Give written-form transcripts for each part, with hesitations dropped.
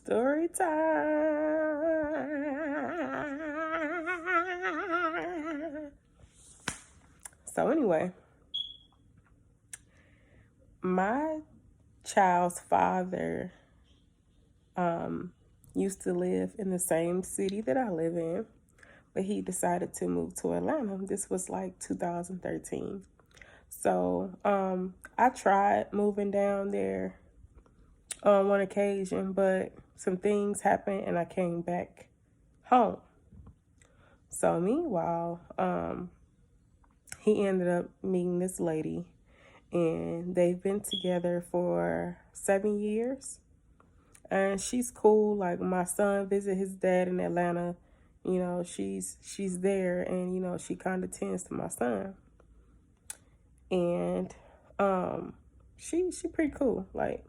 Story time. So anyway, my child's father used to live in the same city that I live in, but he decided to move to Atlanta. This was like 2013. So I tried moving down there on one occasion, but some things happened and I came back home. So meanwhile, he ended up meeting this lady, and they've been together for 7 years. And she's cool. Like, my son visit his dad in Atlanta. You know, she's there, and she kind of tends to my son. And she pretty cool. Like,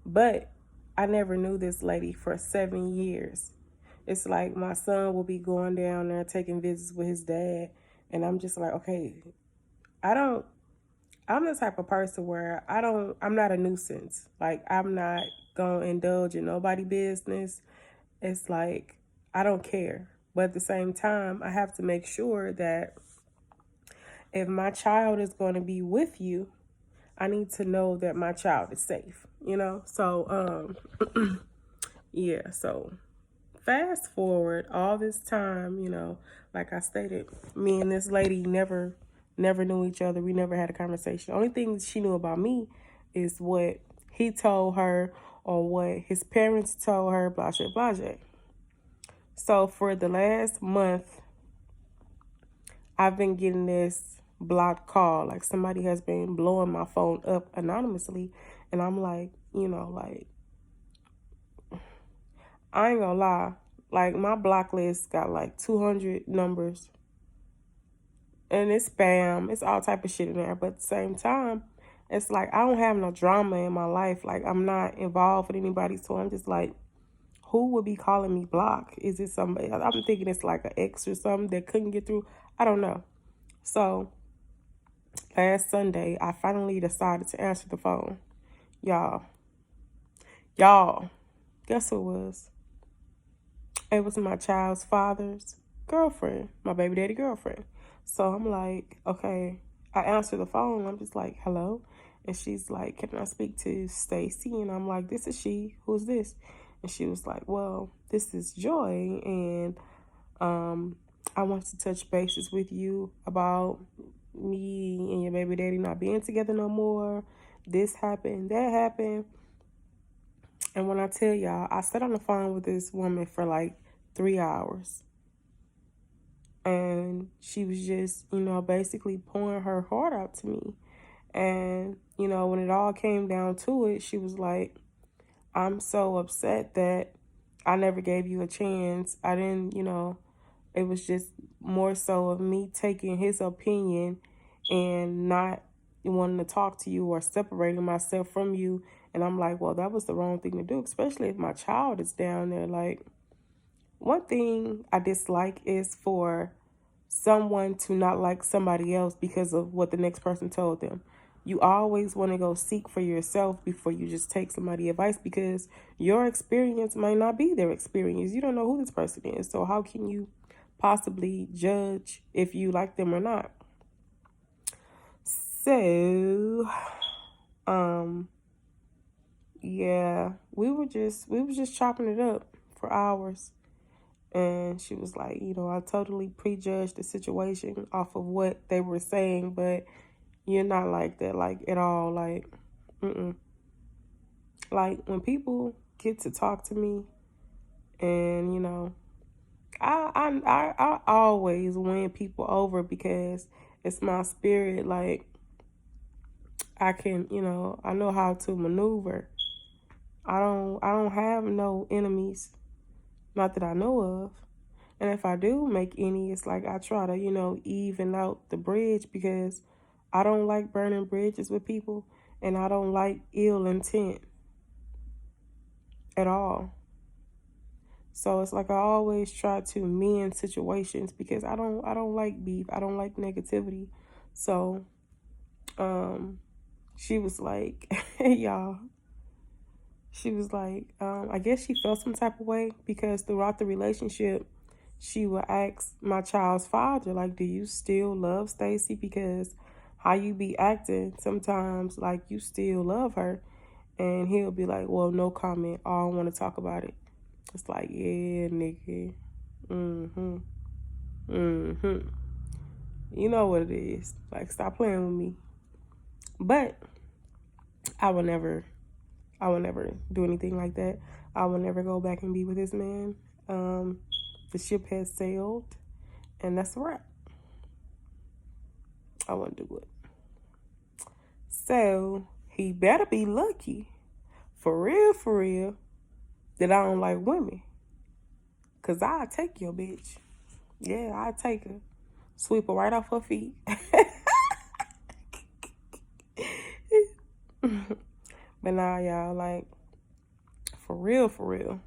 but I never knew this lady for 7 years. It's like my son will be going down there taking visits with his dad, and I'm just like, okay, I'm the type of person where I'm not a nuisance. Like, I'm not gonna indulge in nobody business. It's like, I don't care. But at the same time, I have to make sure that if my child is going to be with you, I need to know that my child is safe, So, yeah, so fast forward all this time, like I stated, me and this lady never knew each other. We never had a conversation. The only thing she knew about me is what he told her or what his parents told her, blah, blah, blah, blah. So for the last month, I've been getting this blocked call. Like, somebody has been blowing my phone up anonymously. And I'm like, like, I ain't gonna lie. Like, my block list got like 200 numbers. And it's spam. It's all type of shit in there. But at the same time, it's like, I don't have no drama in my life. Like, I'm not involved with anybody. So I'm just like, who would be calling me block? Is it somebody? I'm thinking it's like an ex or something that couldn't get through. I don't know. So last Sunday, I finally decided to answer the phone. Y'all, guess who it was? It was my child's father's girlfriend, my baby daddy girlfriend. So I'm like, okay. I answer the phone. I'm just like, hello. And she's like, can I speak to Stacy? And I'm like, this is she. Who's this? And she was like, well, this is Joy. And I want to touch bases with you about me and your baby daddy not being together no more. This happened, that happened. And when I tell y'all, I sat on the phone with this woman for like 3 hours. And she was just, basically pouring her heart out to me. And, when it all came down to it, she was like, I'm so upset that I never gave you a chance. I didn't, it was just more so of me taking his opinion and not wanting to talk to you or separating myself from you. And I'm like, well, that was the wrong thing to do, especially if my child is down there. Like, one thing I dislike is for someone to not like somebody else because of what the next person told them. You always want to go seek for yourself before you just take somebody's advice, because your experience might not be their experience. You don't know who this person is. So how can you possibly judge if you like them or not? So, yeah, we were just chopping it up for hours. And she was like, I totally prejudged the situation off of what they were saying, but you're not like that, like, at all. Like, like, when people get to talk to me, and I always win people over because it's my spirit. Like, I can, I know how to maneuver. I don't have no enemies, not that I know of. And if I do make any, it's like I try to, even out the bridge, because I don't like burning bridges with people, and I don't like ill intent at all. So it's like I always try to mend situations, because I don't like beef. I don't like negativity. So she was like, y'all, She was like, I guess she felt some type of way because throughout the relationship, she would ask my child's father, like, do you still love Stacy? Because how you be acting sometimes like you still love her. And he'll be like, well, no comment. I don't want to talk about it. It's like, yeah, nigga. Mm-hmm. Mm-hmm. You know what it is. Like, stop playing with me. But I will never do anything like that. I will never go back and be with this man. The ship has sailed, and that's a wrap. I won't do it. So he better be lucky, for real, that I don't like women. Cause I'll take your bitch. Yeah, I'll take her. Sweep her right off her feet. But nah, y'all, like, for real.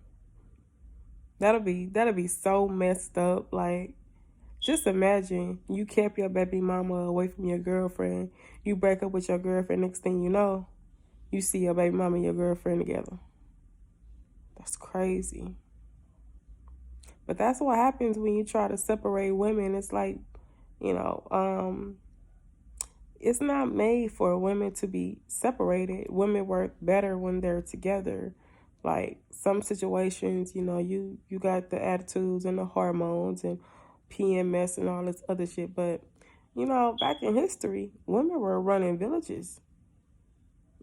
That'll be so messed up. Like, just imagine you kept your baby mama away from your girlfriend. You break up with your girlfriend. Next thing you know, you see your baby mama and your girlfriend together. That's crazy. But that's what happens when you try to separate women. It's like, you know, it's not made for women to be separated. Women work better when they're together. Like, some situations, you know, you got the attitudes and the hormones and PMS and all this other shit. But, you know, back in history, women were running villages.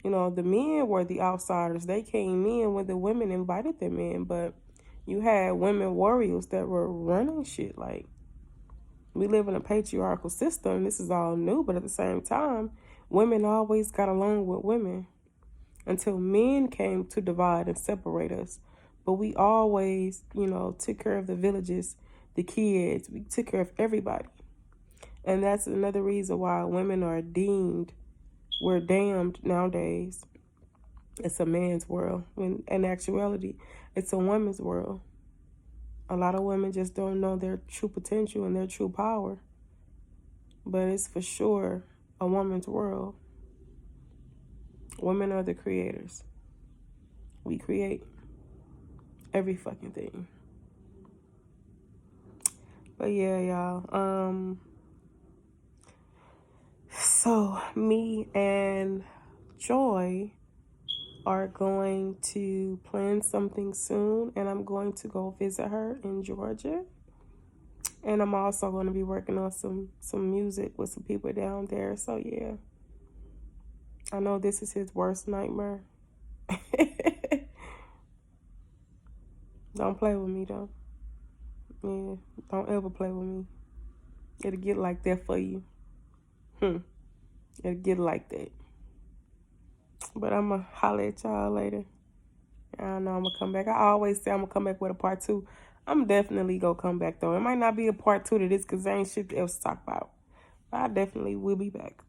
You know, the men were the outsiders. They came in when the women invited them in. But you had women warriors that were running shit. Like, we live in a patriarchal system. This is all new. But at the same time, women always got along with women until men came to divide and separate us. But we always, you know, took care of the villages, the kids. We took care of everybody. And that's another reason why women are we're damned nowadays. It's a man's world. When in actuality, it's a woman's world. A lot of women just don't know their true potential and their true power. But it's for sure a woman's world. Women are the creators. We create every fucking thing. But yeah, y'all. So me and Joy are going to plan something soon, and I'm going to go visit her in Georgia. And I'm also going to be working on some music with some people down there. So yeah, I know this is his worst nightmare. Don't play with me though. Yeah, don't ever play with me. It'll get like that for you. It'll get like that. But I'm going to holler at y'all later. I know I'm going to come back. I always say I'm going to come back with a part 2. I'm definitely going to come back, though. It might not be a part 2 to this because there ain't shit else to talk about. But I definitely will be back.